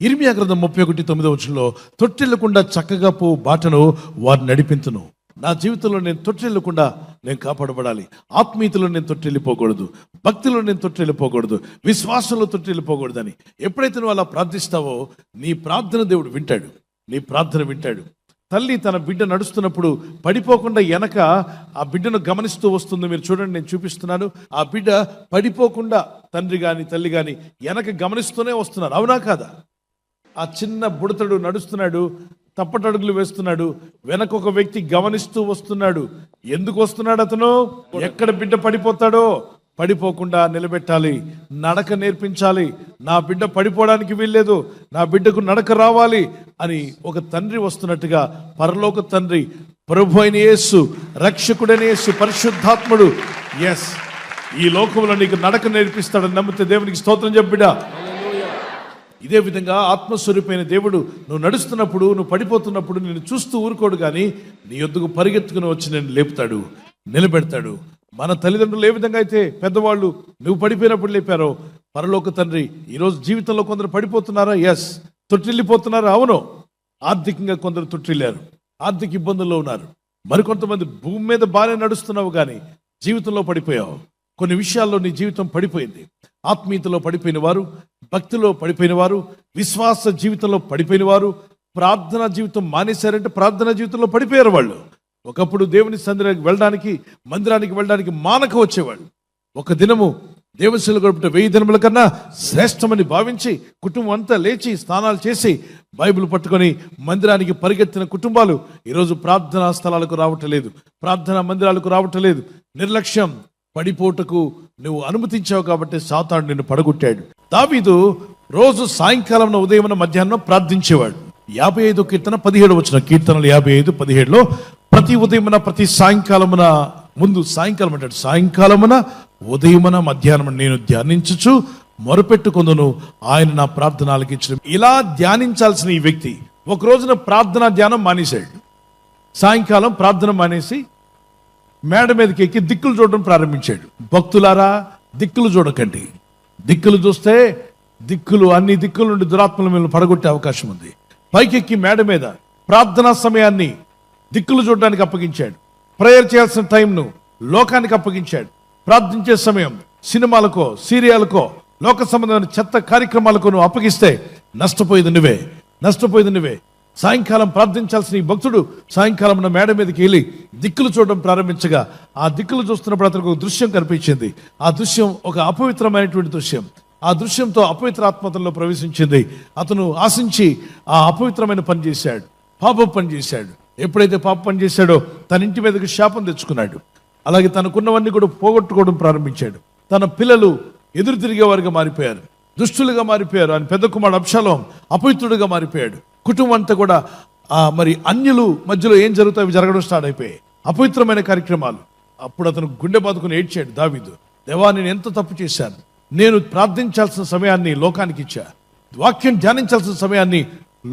ఇర్మియా గ్రంథం 31:9 తొట్టిల్లకుండా చక్కగా పో బాటను వారు నడిపింతును. నా జీవితంలో నేను తొట్టిల్లకుండా నేను కాపాడబడాలి. ఆత్మీయతలో నేను తొట్టిల్లిపోకూడదు, భక్తిలో నేను తొట్టిల్లిపోకూడదు, విశ్వాసంలో తొట్టిల్లిపోకూడదని ఎప్పుడైతే నువ్వు అలా ప్రార్థిస్తావో నీ ప్రార్థన దేవుడు వింటాడు, నీ ప్రార్థన వింటాడు. తల్లి తన బిడ్డ నడుస్తున్నప్పుడు పడిపోకుండా వెనక ఆ బిడ్డను గమనిస్తూ వస్తుంది. మీరు చూడండి, నేను చూపిస్తున్నాను. ఆ బిడ్డ పడిపోకుండా తండ్రి కానీ తల్లి కానీ వెనక గమనిస్తూనే వస్తున్నారు. అవునా కాదా? ఆ చిన్న బుడతడు నడుస్తున్నాడు, తప్పటడుగులు వేస్తున్నాడు, వెనక ఒక వ్యక్తి గమనిస్తూ వస్తున్నాడు. ఎందుకు వస్తున్నాడు అతను? ఎక్కడ బిడ్డ పడిపోతాడో పడిపోకుండా నిలబెట్టాలి, నడక నేర్పించాలి. నా బిడ్డ పడిపోవడానికి వీల్లేదు, నా బిడ్డకు నడక రావాలి అని ఒక తండ్రి వస్తున్నట్టుగా పరలోక తండ్రి ప్రభు అయిన యేసు, రక్షకుడైన యేసు, పరిశుద్ధాత్ముడు ఈ లోకంలో నీకు నడక నేర్పిస్తాడని నమ్మితే దేవునికి స్తోత్రం చెప్పిడా. ఇదే విధంగా ఆత్మస్వరూపైన దేవుడు నువ్వు నడుస్తున్నప్పుడు, నువ్వు పడిపోతున్నప్పుడు నిన్ను చూస్తూ ఊరుకోడు, కానీ నీ యొద్దకు పరిగెత్తుకుని వచ్చి నేను లేపుతాడు, నిలబెడతాడు. మన తల్లిదండ్రులు ఏ విధంగా అయితే పెద్దవాళ్ళు నువ్వు పడిపోయినప్పుడు లేపారో, పరలోక తండ్రి ఈరోజు జీవితంలో కొందరు పడిపోతున్నారా? తొట్టిల్లిపోతున్నారా? అవును. ఆర్థికంగా కొందరు తొట్టిల్లారు, ఆర్థిక ఇబ్బందుల్లో ఉన్నారు. మరికొంతమంది భూమి మీద బాగానే నడుస్తున్నావు కానీ జీవితంలో పడిపోయావు. కొన్ని విషయాల్లో నీ జీవితం పడిపోయింది. ఆత్మీయతలో పడిపోయిన వారు, భక్తిలో పడిపోయిన వారు, విశ్వాస జీవితంలో పడిపోయిన వారు, ప్రార్థనా జీవితం మానేశారంటే ప్రార్థనా జీవితంలో పడిపోయారు వాళ్ళు. ఒకప్పుడు దేవుని సన్నిధికి వెళ్ళడానికి, మందిరానికి వెళ్ళడానికి మానక వచ్చేవాళ్ళు. ఒక దినము దేవసేనలు గడుపుట 1000 దినముల కన్నా శ్రేష్టమని భావించి కుటుంబం అంతా లేచి స్నానాలు చేసి బైబిల్ పట్టుకొని మందిరానికి పరిగెత్తిన కుటుంబాలు ఈరోజు ప్రార్థనా స్థలాలకు రావట్లేదు, ప్రార్థనా మందిరాలకు రావట్లేదు. నిర్లక్ష్యం, పడిపోటకు నువ్వు అనుమతించావు కాబట్టి సాతాను నిన్ను పడగొట్టాడు. దావీదు రోజు సాయంకాలం, ఉదయం, మధ్యాహ్నం ప్రార్థించేవాడు. 55 కీర్తన 17 కీర్తనలు 55:17 ప్రతి ఉదయమున ప్రతి సాయంకాలమున, ముందు సాయంకాలం అంటాడు, సాయంకాలమున ఉదయమున మధ్యాహ్నం నేను ధ్యానించుచు మొరపెట్టుకొందును, ఆయన నా ప్రార్థన ఆలకించడం. ఇలా ధ్యానించాల్సిన ఈ వ్యక్తి ఒక రోజున ప్రార్థనా ధ్యానం మానేశాడు. సాయంకాలం ప్రార్థన మానేసి మేడ మీదకి ఎక్కి దిక్కులు చూడడం ప్రారంభించాడు. భక్తులారా, దిక్కులు చూడకండి. దిక్కులు చూస్తే అన్ని దిక్కుల నుండి దురాత్మల మీద పడగొట్టే అవకాశం ఉంది. పైకెక్కి మేడ మీద ప్రార్థనా సమయాన్ని దిక్కులు చూడడానికి అప్పగించాడు. ప్రేయర్ చేయాల్సిన టైంను లోకానికి అప్పగించాడు. ప్రార్థించే సమయం సినిమాలకో, సీరియాలకో, లోక సంబంధమైన చెత్త కార్యక్రమాలకు నువ్వు అప్పగిస్తే నష్టపోయేది నువ్వే. సాయంకాలం ప్రార్థించాల్సిన ఈ భక్తుడు సాయంకాలం మేడ మీదకి వెళ్ళి దిక్కులు చూడడం ప్రారంభించగా, ఆ దిక్కులు చూస్తున్నప్పుడు అతనికి ఒక దృశ్యం కనిపించింది. ఆ దృశ్యం ఒక అపవిత్రమైనటువంటి దృశ్యం. ఆ దృశ్యంతో అపవిత్ర ఆత్మతలో ప్రవేశించింది. అతను ఆశించి ఆ అపవిత్రమైన పని చేశాడు, పాప పని చేశాడు. ఎప్పుడైతే పాప పని చేశాడో తన ఇంటి మీదకి శాపం తెచ్చుకున్నాడు. అలాగే తనకున్నవన్నీ కూడా పోగొట్టుకోవడం ప్రారంభించాడు. తన పిల్లలు ఎదురు తిరిగేవారుగా మారిపోయారు, దుష్టులుగా మారిపోయారు. ఆయన పెద్ద కుమారుడు అబ్షాలోం అపవిత్రుడుగా మారిపోయాడు. కుటుంబం అంతా కూడా మరి అన్యులు మధ్యలో ఏం జరుగుతాయి, అవి జరగడం స్టార్ట్ అయిపోయాయి, అపవిత్రమైన కార్యక్రమాలు. అప్పుడు అతను గుండె బాదుకుని ఏడ్చాడు. దావీదు, దేవా, నేను ఎంత తప్పు చేశాను, నేను ప్రార్థించాల్సిన సమయాన్ని లోకానికి ఇచ్చా, వాక్యం ధ్యానించాల్సిన సమయాన్ని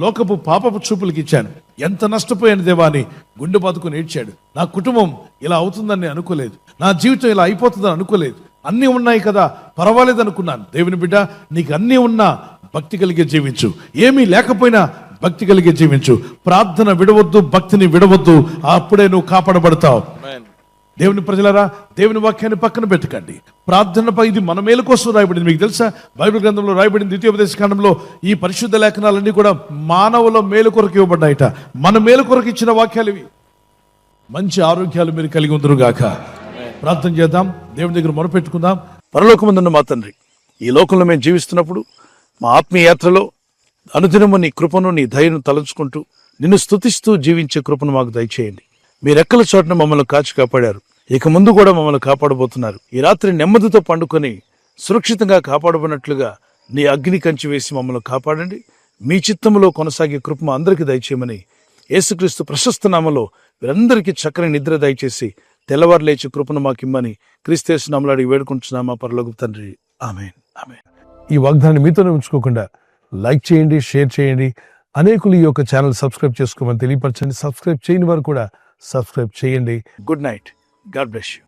లోకపు పాపపు చూపులకి ఇచ్చాను, ఎంత నష్టపోయాను దేవా అని గుండె బాదుకుని ఏడ్చాడు. నా కుటుంబం ఇలా అవుతుందని అనుకోలేదు, నా జీవితం ఇలా అయిపోతుందని అనుకోలేదు, అన్నీ ఉన్నాయి కదా పర్వాలేదు అనుకున్నాను. దేవుని బిడ్డ, నీకు అన్నీ ఉన్నా భక్తి కలిగే జీవించు, ఏమీ లేకపోయినా భక్తి కలిగే జీవించు. ప్రార్థన విడవద్దు, భక్తిని విడవద్దు, అప్పుడే నువ్వు కాపాడబడతావు. దేవుని ప్రజలారా, దేవుని వాక్యాన్ని పక్కన పెట్టకండి. ప్రార్థనపై ఇది మన మేలు కోసం రాయబడింది. మీకు తెలుసా, బైబిల్ గ్రంథంలో రాయబడింది, ద్వితీయోపదేశ కాండంలో ఈ పరిశుద్ధ లేఖనాలన్నీ కూడా మానవుల మేలు కొరకు ఇవ్వబడ్డాయట. మన మేలు కొరకు ఇచ్చిన వాక్యాలు ఇవి. మంచి ఆరోగ్యాలు మీరు కలిగి ఉందరు గాక. ప్రార్థన చేద్దాం, దేవుని దగ్గర మొరపెట్టుకుందాం. పరలోకమందున్న మా తండ్రి, ఈ లోకంలో మేము జీవిస్తున్నప్పుడు మా ఆత్మీయ యాత్రలో అనుదినము నీ కృపను, నీ దయను తలంచుకుంటూ నిన్ను స్తుతిస్తూ జీవించే కృపను మాకు దయచేయండి. మీ రెక్కల చోటున మమ్మల్ని కాచి కాపాడారు, ఇక ముందు కూడా మమ్మల్ని కాపాడబోతున్నారు. ఈ రాత్రి నెమ్మదితో పండుకొని సురక్షితంగా కాపాడబడినట్లుగా నీ అగ్ని కంచి వేసి మమ్మల్ని కాపాడండి. మీ చిత్తములో కొనసాగే కృప మా అందరికీ దయచేయమని యేసుక్రీస్తు ప్రశస్త నామములో వీరందరికీ చక్కని నిద్ర దయచేసి తెల్లవారు లేచి కృపను మాకిమ్మని క్రీస్తు నామములో అడిగి వేడుకుంటున్నామా పరలోకపు తండ్రి, ఆమేన్, ఆమేన్. ఈ వాగ్దానాన్ని మీతోనే ఉంచుకోకుండా లైక్ చేయండి, షేర్ చేయండి. అనేకులు ఈ యొక్క ఛానల్ సబ్స్క్రైబ్ చేసుకోమని తెలియపరచండి. సబ్స్క్రైబ్ చేయని వారు కూడా సబ్స్క్రైబ్ చేయండి. Good night. God bless you.